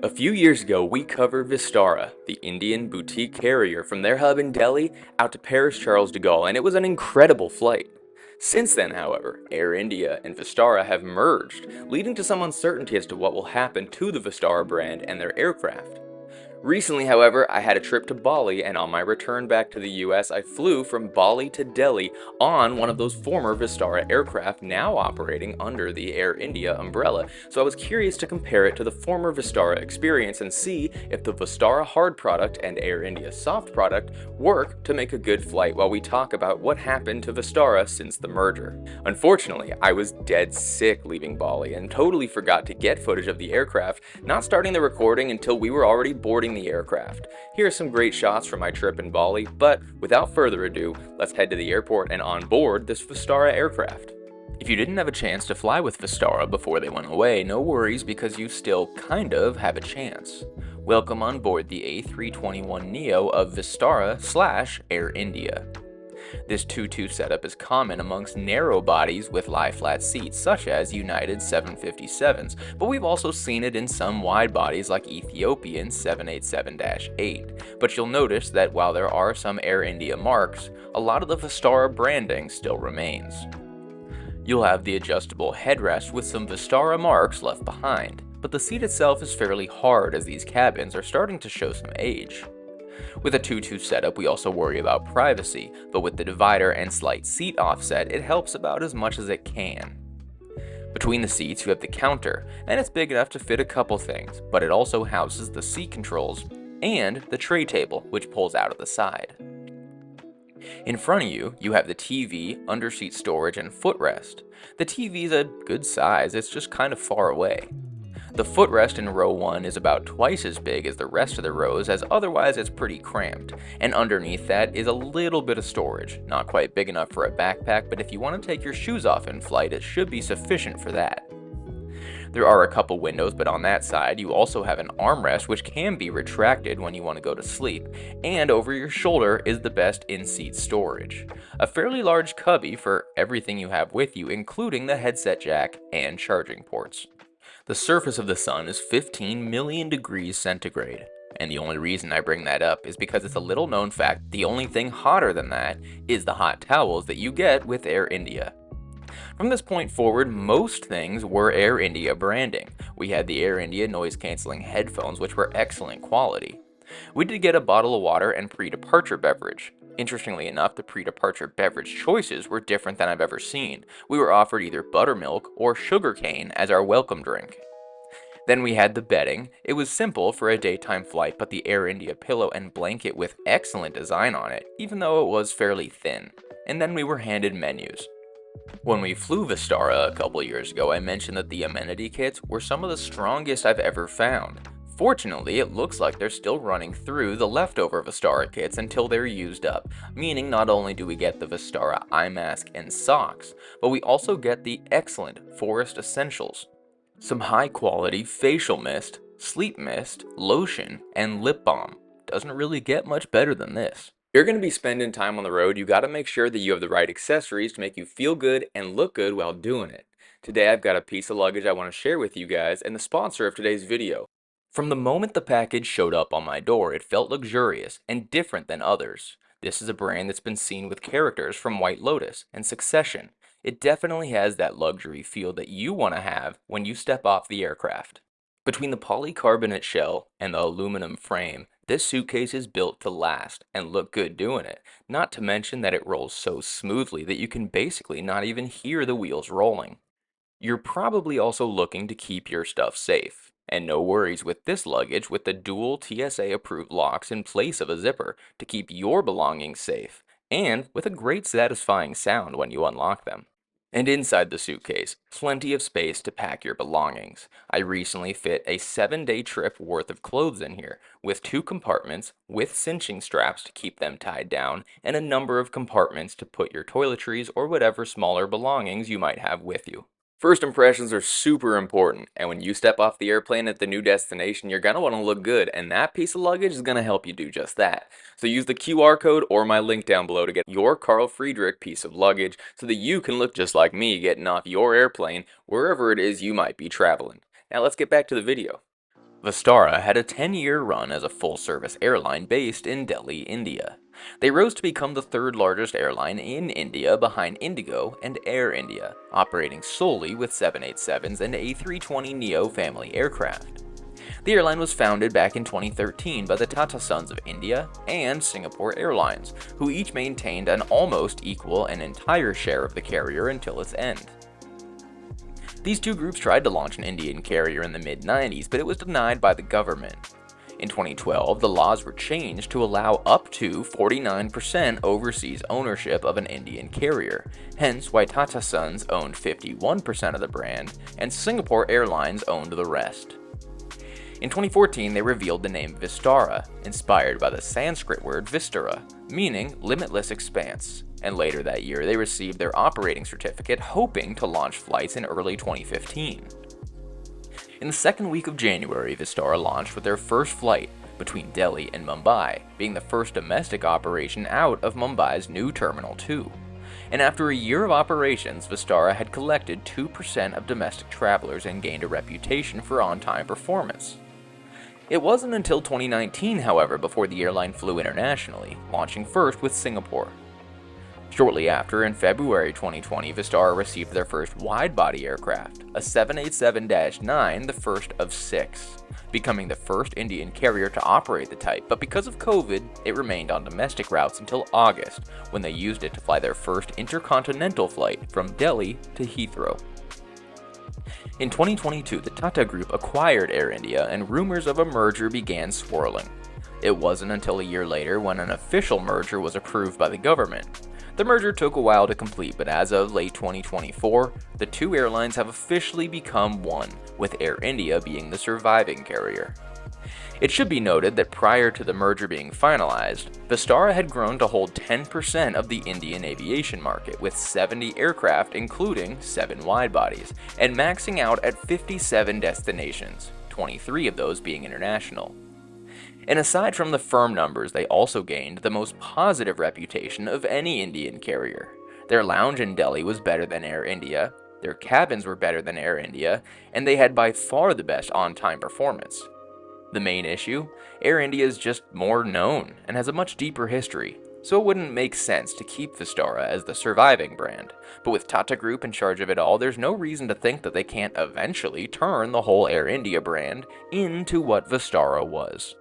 A few years ago, we covered Vistara, the Indian boutique carrier from their hub in Delhi out to Paris Charles de Gaulle, and it was an incredible flight. Since then, however, Air India and Vistara have merged, leading to some uncertainty as to what will happen to the Vistara brand and their aircraft. Recently, however, I had a trip to Bali, and on my return back to the US, I flew from Bali to Delhi on one of those former Vistara aircraft now operating under the Air India umbrella. So I was curious to compare it to the former Vistara experience and see if the Vistara hard product and Air India soft product work to make a good flight while we talk about what happened to Vistara since the merger. Unfortunately, I was dead sick leaving Bali and totally forgot to get footage of the aircraft, not starting the recording until we were already boarding the aircraft. Here are some great shots from my trip in Bali, but without further ado, let's head to the airport and on board this Vistara aircraft. If you didn't have a chance to fly with Vistara before they went away, no worries because you still kind of have a chance. Welcome on board the A321neo of Vistara / Air India. This 2-2 setup is common amongst narrow bodies with lie-flat seats, such as United 757s, but we've also seen it in some wide bodies like Ethiopian 787-8. But you'll notice that while there are some Air India marks, a lot of the Vistara branding still remains. You'll have the adjustable headrest with some Vistara marks left behind, but the seat itself is fairly hard as these cabins are starting to show some age. With a 2-2 setup, we also worry about privacy, but with the divider and slight seat offset, it helps about as much as it can. Between the seats, you have the counter, and it's big enough to fit a couple things, but it also houses the seat controls and the tray table, which pulls out of the side. In front of you, you have the TV, underseat storage, and footrest. The TV is a good size, it's just kind of far away. The footrest in row 1 is about twice as big as the rest of the rows, as otherwise it's pretty cramped, and underneath that is a little bit of storage. Not quite big enough for a backpack, but if you want to take your shoes off in flight, it should be sufficient for that. There are a couple windows, but on that side you also have an armrest which can be retracted when you want to go to sleep, and over your shoulder is the best in-seat storage. A fairly large cubby for everything you have with you, including the headset jack and charging ports. The surface of the sun is 15 million degrees centigrade, and the only reason I bring that up is because it's a little known fact the only thing hotter than that is the hot towels that you get with Air India. From this point forward, most things were Air India branding. We had the Air India noise-canceling headphones, which were excellent quality. We did get a bottle of water and pre-departure beverage. Interestingly enough, the pre-departure beverage choices were different than I've ever seen. We were offered either buttermilk or sugarcane as our welcome drink. Then we had the bedding. It was simple for a daytime flight, but the Air India pillow and blanket with excellent design on it, even though it was fairly thin. And then we were handed menus. When we flew Vistara a couple years ago, I mentioned that the amenity kits were some of the strongest I've ever found. Fortunately, it looks like they're still running through the leftover Vistara kits until they're used up, meaning not only do we get the Vistara eye mask and socks, but we also get the excellent Forest Essentials. Some high-quality facial mist, sleep mist, lotion, and lip balm. Doesn't really get much better than this. If you're going to be spending time on the road, you got to make sure that you have the right accessories to make you feel good and look good while doing it. Today I've got a piece of luggage I want to share with you guys and the sponsor of today's video. From the moment the package showed up on my door, it felt luxurious and different than others. This is a brand that's been seen with characters from White Lotus and Succession. It definitely has that luxury feel that you want to have when you step off the aircraft. Between the polycarbonate shell and the aluminum frame, this suitcase is built to last and look good doing it, not to mention that it rolls so smoothly that you can basically not even hear the wheels rolling. You're probably also looking to keep your stuff safe. And no worries with this luggage with the dual TSA approved locks in place of a zipper to keep your belongings safe, and with a great satisfying sound when you unlock them. And inside the suitcase, plenty of space to pack your belongings. I recently fit a 7-day trip worth of clothes in here, with 2 compartments with cinching straps to keep them tied down, and a number of compartments to put your toiletries or whatever smaller belongings you might have with you. First impressions are super important, and when you step off the airplane at the new destination, you're going to want to look good, and that piece of luggage is going to help you do just that. So use the QR code or my link down below to get your Carl Friedrich piece of luggage so that you can look just like me getting off your airplane wherever it is you might be traveling. Now let's get back to the video. Vistara had a 10-year run as a full-service airline based in Delhi, India. They rose to become the third largest airline in India behind Indigo and Air India, operating solely with 787s and A320neo family aircraft. The airline was founded back in 2013 by the Tata Sons of India and Singapore Airlines, who each maintained an almost equal and entire share of the carrier until its end. These two groups tried to launch an Indian carrier in the mid-90s, but it was denied by the government. In 2012, the laws were changed to allow up to 49% overseas ownership of an Indian carrier, hence why Tata Sons owned 51% of the brand and Singapore Airlines owned the rest. In 2014, they revealed the name Vistara, inspired by the Sanskrit word Vistara, meaning limitless expanse, and later that year they received their operating certificate, hoping to launch flights in early 2015. In the second week of January, Vistara launched with their first flight between Delhi and Mumbai, being the first domestic operation out of Mumbai's new Terminal 2. And after a year of operations, Vistara had collected 2% of domestic travelers and gained a reputation for on-time performance. It wasn't until 2019, however, before the airline flew internationally, launching first with Singapore. Shortly after, in February 2020, Vistara received their first wide-body aircraft, a 787-9, the first of 6, becoming the first Indian carrier to operate the type, but because of COVID, it remained on domestic routes until August, when they used it to fly their first intercontinental flight from Delhi to Heathrow. In 2022, the Tata Group acquired Air India, and rumors of a merger began swirling. It wasn't until a year later when an official merger was approved by the government. The merger took a while to complete, but as of late 2024, the two airlines have officially become one, with Air India being the surviving carrier. It should be noted that prior to the merger being finalized, Vistara had grown to hold 10% of the Indian aviation market, with 70 aircraft including 7 wide-bodies, and maxing out at 57 destinations, 23 of those being international. And aside from the firm numbers, they also gained the most positive reputation of any Indian carrier. Their lounge in Delhi was better than Air India, their cabins were better than Air India, and they had by far the best on-time performance. The main issue? Air India is just more known and has a much deeper history, so it wouldn't make sense to keep Vistara as the surviving brand. But with Tata Group in charge of it all, there's no reason to think that they can't eventually turn the whole Air India brand into what Vistara was.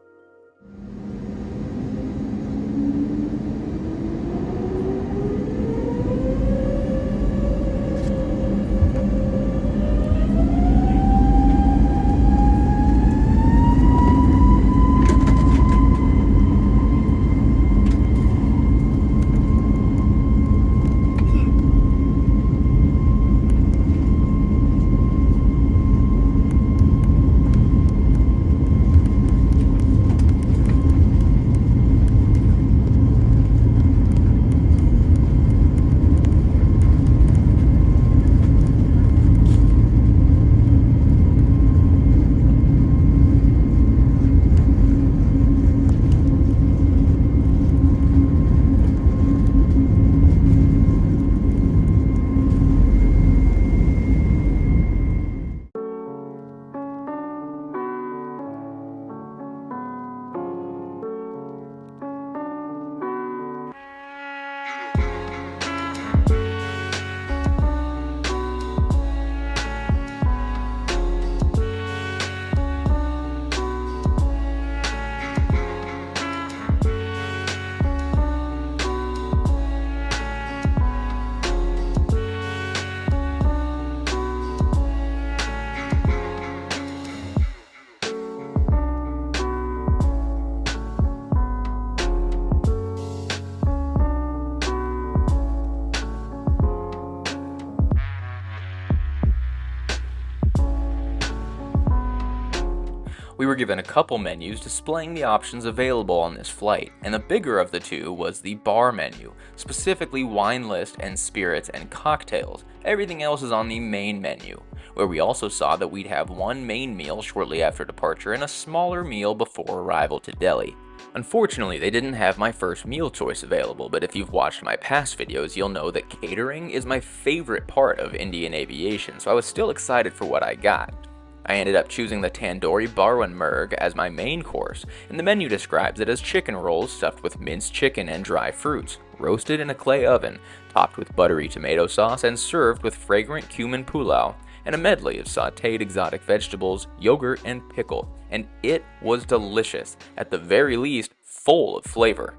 We were given a couple menus displaying the options available on this flight, and the bigger of the two was the bar menu, specifically wine list and spirits and cocktails. Everything else is on the main menu, where we also saw that we'd have one main meal shortly after departure and a smaller meal before arrival to Delhi. Unfortunately, they didn't have my first meal choice available, but if you've watched my past videos, you'll know that catering is my favorite part of Indian aviation, so I was still excited for what I got. I ended up choosing the tandoori barwan murg as my main course, and the menu describes it as chicken rolls stuffed with minced chicken and dry fruits, roasted in a clay oven, topped with buttery tomato sauce, and served with fragrant cumin pulao, and a medley of sautéed exotic vegetables, yogurt, and pickle, and it was delicious, at the very least, full of flavor.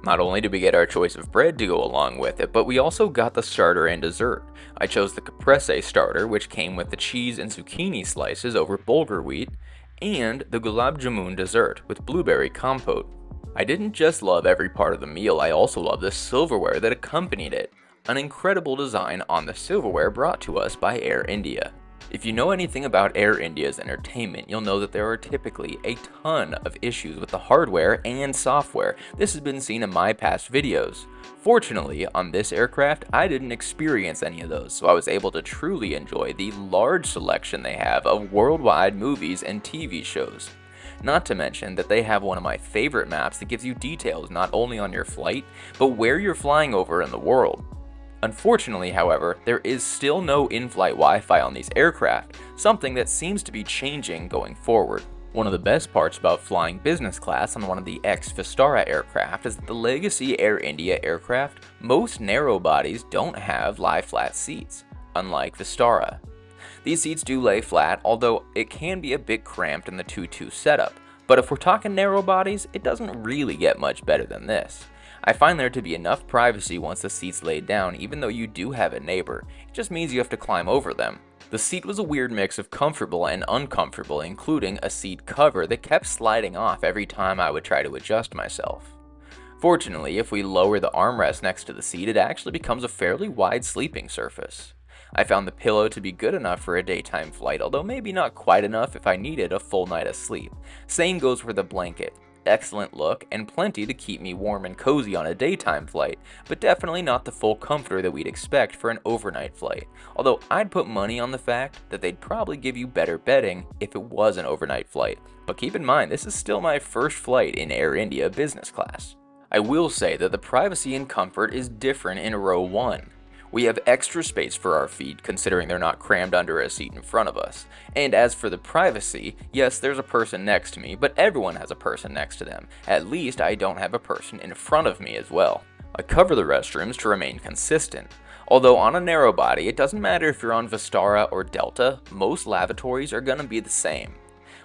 Not only did we get our choice of bread to go along with it, but we also got the starter and dessert. I chose the caprese starter, which came with the cheese and zucchini slices over bulgur wheat, and the gulab jamun dessert with blueberry compote. I didn't just love every part of the meal, I also loved the silverware that accompanied it. An incredible design on the silverware brought to us by Air India. If you know anything about Air India's entertainment, you'll know that there are typically a ton of issues with the hardware and software. This has been seen in my past videos. Fortunately, on this aircraft, I didn't experience any of those, so I was able to truly enjoy the large selection they have of worldwide movies and TV shows. Not to mention that they have one of my favorite maps that gives you details not only on your flight, but where you're flying over in the world. Unfortunately, however, there is still no in-flight Wi-Fi on these aircraft, something that seems to be changing going forward. One of the best parts about flying business class on one of the ex-Vistara aircraft is that the legacy Air India aircraft, most narrow bodies don't have lie-flat seats, unlike Vistara. These seats do lay flat, although it can be a bit cramped in the 2-2 setup, but if we're talking narrow bodies, it doesn't really get much better than this. I find there to be enough privacy once the seat's laid down, even though you do have a neighbor. It just means you have to climb over them. The seat was a weird mix of comfortable and uncomfortable, including a seat cover that kept sliding off every time I would try to adjust myself. Fortunately, if we lower the armrest next to the seat, it actually becomes a fairly wide sleeping surface. I found the pillow to be good enough for a daytime flight, although maybe not quite enough if I needed a full night of sleep. Same goes for the blanket. Excellent look and plenty to keep me warm and cozy on a daytime flight, but definitely not the full comfort that we'd expect for an overnight flight, although I'd put money on the fact that they'd probably give you better bedding if it was an overnight flight. But keep in mind, this is still my first flight in Air India business class. I will say that the privacy and comfort is different in row 1. We have extra space for our feet considering they're not crammed under a seat in front of us. And as for the privacy, yes, there's a person next to me, but everyone has a person next to them. At least I don't have a person in front of me as well. I cover the restrooms to remain consistent. Although on a narrow body, it doesn't matter if you're on Vistara or Delta, most lavatories are going to be the same.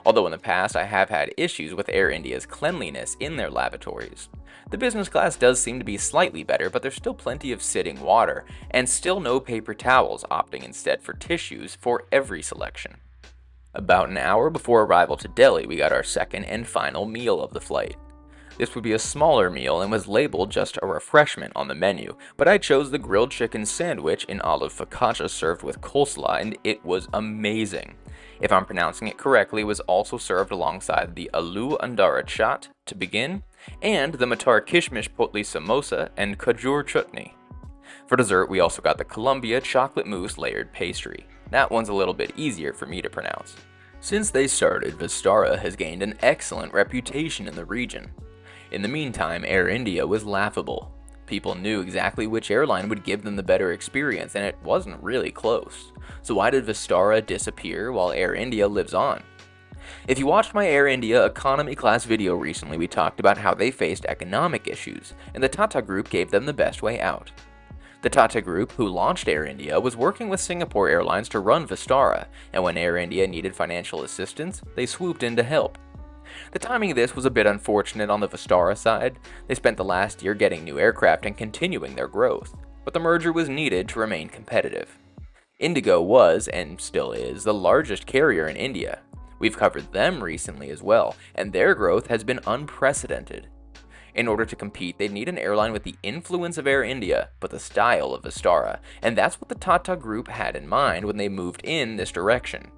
Although in the past I have had issues with Air India's cleanliness in their lavatories. The business class does seem to be slightly better, but there's still plenty of sitting water, and still no paper towels, opting instead for tissues for every selection. About an hour before arrival to Delhi, we got our second and final meal of the flight. This would be a smaller meal and was labeled just a refreshment on the menu, but I chose the grilled chicken sandwich in olive focaccia served with coleslaw, and it was amazing. If I'm pronouncing it correctly, it was also served alongside the aloo andara chaat to begin, and the matar kishmish potli samosa and khajur chutney. For dessert, we also got the Columbia chocolate mousse layered pastry. That one's a little bit easier for me to pronounce. Since they started, Vistara has gained an excellent reputation in the region. In the meantime, Air India was laughable. People knew exactly which airline would give them the better experience, and it wasn't really close. So why did Vistara disappear while Air India lives on? If you watched my Air India economy class video recently, we talked about how they faced economic issues, and the Tata Group gave them the best way out. The Tata Group, who launched Air India, was working with Singapore Airlines to run Vistara, and when Air India needed financial assistance, they swooped in to help. The timing of this was a bit unfortunate on the Vistara side. They spent the last year getting new aircraft and continuing their growth, but the merger was needed to remain competitive. Indigo was, and still is, the largest carrier in India. We've covered them recently as well, and their growth has been unprecedented. In order to compete, they'd need an airline with the influence of Air India, but the style of Vistara, and that's what the Tata Group had in mind when they moved in this direction.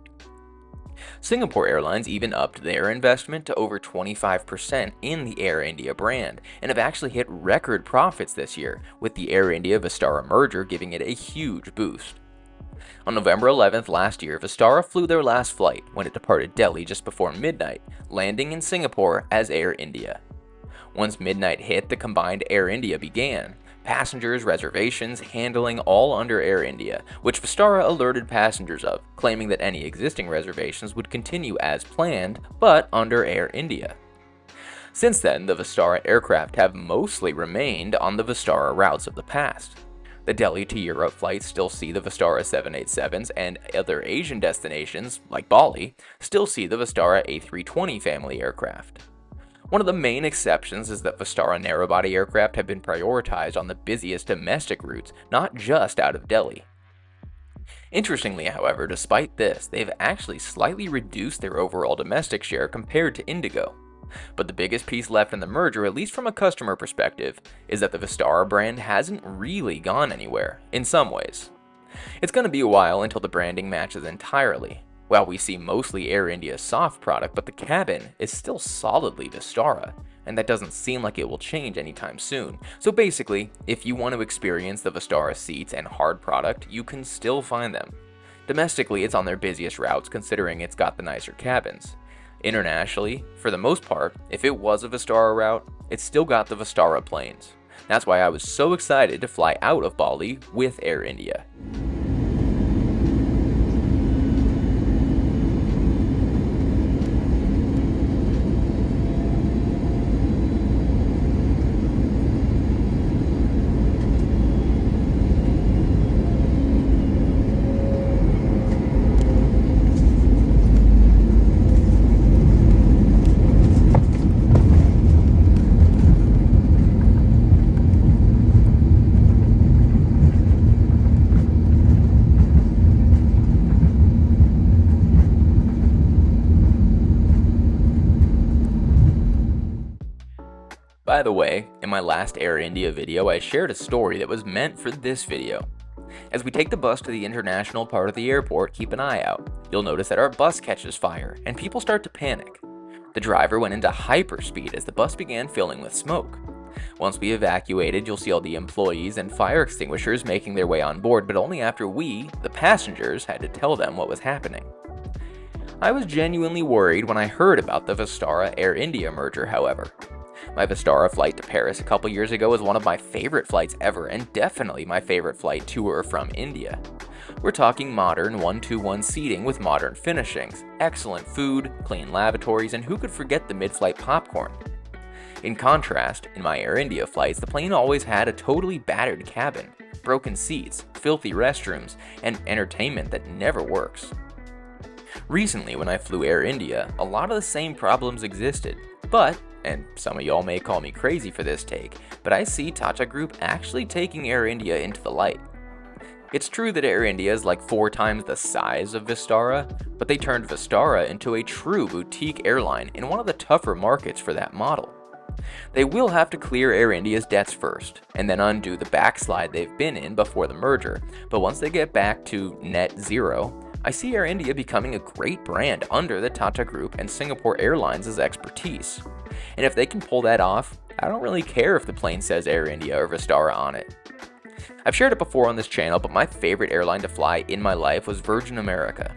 Singapore Airlines even upped their investment to over 25% in the Air India brand, and have actually hit record profits this year, with the Air India-Vistara merger giving it a huge boost. On November 11th last year, Vistara flew their last flight when it departed Delhi just before midnight, landing in Singapore as Air India. Once midnight hit, the combined Air India began. passengers, reservations, handling, all under Air India, which Vistara alerted passengers of, claiming that any existing reservations would continue as planned, but under Air India. Since then, the Vistara aircraft have mostly remained on the Vistara routes of the past. The Delhi to Europe flights still see the Vistara 787s, and other Asian destinations, like Bali, still see the Vistara A320 family aircraft. One of the main exceptions is that Vistara narrowbody aircraft have been prioritized on the busiest domestic routes, not just out of Delhi. Interestingly, however, despite this, they've actually slightly reduced their overall domestic share compared to Indigo. But the biggest piece left in the merger, at least from a customer perspective, is that the Vistara brand hasn't really gone anywhere, in some ways. It's going to be a while until the branding matches entirely. While we see mostly Air India's soft product, but the cabin is still solidly Vistara, and that doesn't seem like it will change anytime soon. So basically, if you want to experience the Vistara seats and hard product, you can still find them. Domestically, it's on their busiest routes considering it's got the nicer cabins. Internationally, for the most part, if it was a Vistara route, it's still got the Vistara planes. That's why I was so excited to fly out of Bali with Air India. By the way, in my last Air India video, I shared a story that was meant for this video. As we take the bus to the international part of the airport, keep an eye out. You'll notice that our bus catches fire, and people start to panic. The driver went into hyperspeed as the bus began filling with smoke. Once we evacuated, you'll see all the employees and fire extinguishers making their way on board, but only after we, the passengers, had to tell them what was happening. I was genuinely worried when I heard about the Vistara Air India merger, however. My Vistara flight to Paris a couple years ago was one of my favorite flights ever, and definitely my favorite flight to or from India. We're talking modern 1-2-1 seating with modern finishings, excellent food, clean lavatories, and who could forget the mid-flight popcorn? In contrast, in my Air India flights, the plane always had a totally battered cabin, broken seats, filthy restrooms, and entertainment that never works. Recently, when I flew Air India, a lot of the same problems existed, but, and some of y'all may call me crazy for this take, but I see Tata Group actually taking Air India into the light. It's true that Air India is like 4 times the size of Vistara, but they turned Vistara into a true boutique airline in one of the tougher markets for that model. They will have to clear Air India's debts first, and then undo the backslide they've been in before the merger, but once they get back to net zero, I see Air India becoming a great brand under the Tata Group and Singapore Airlines' expertise. And if they can pull that off, I don't really care if the plane says Air India or Vistara on it. I've shared it before on this channel, but my favorite airline to fly in my life was Virgin America.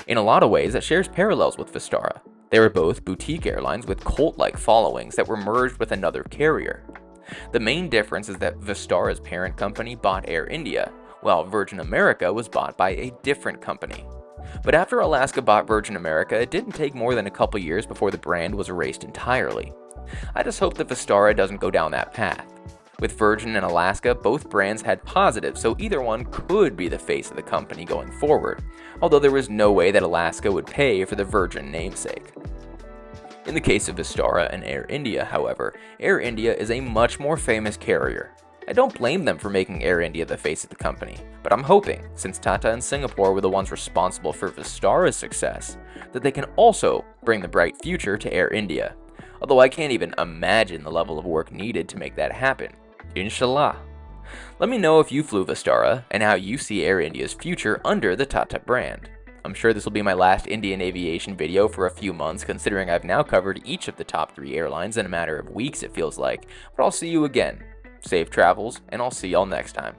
In a lot of ways, it shares parallels with Vistara. They were both boutique airlines with cult-like followings that were merged with another carrier. The main difference is that Vistara's parent company bought Air India, while Virgin America was bought by a different company. But after Alaska bought Virgin America, it didn't take more than a couple years before the brand was erased entirely. I just hope that Vistara doesn't go down that path. With Virgin and Alaska, both brands had positives, so either one could be the face of the company going forward, although there was no way that Alaska would pay for the Virgin namesake. In the case of Vistara and Air India, however, Air India is a much more famous carrier. I don't blame them for making Air India the face of the company, but I'm hoping, since Tata and Singapore were the ones responsible for Vistara's success, that they can also bring the bright future to Air India, although I can't even imagine the level of work needed to make that happen. Inshallah. Let me know if you flew Vistara and how you see Air India's future under the Tata brand. I'm sure this will be my last Indian aviation video for a few months, considering I've now covered each of the top 3 airlines in a matter of weeks, it feels like, but I'll see you again. Safe travels, and I'll see y'all next time.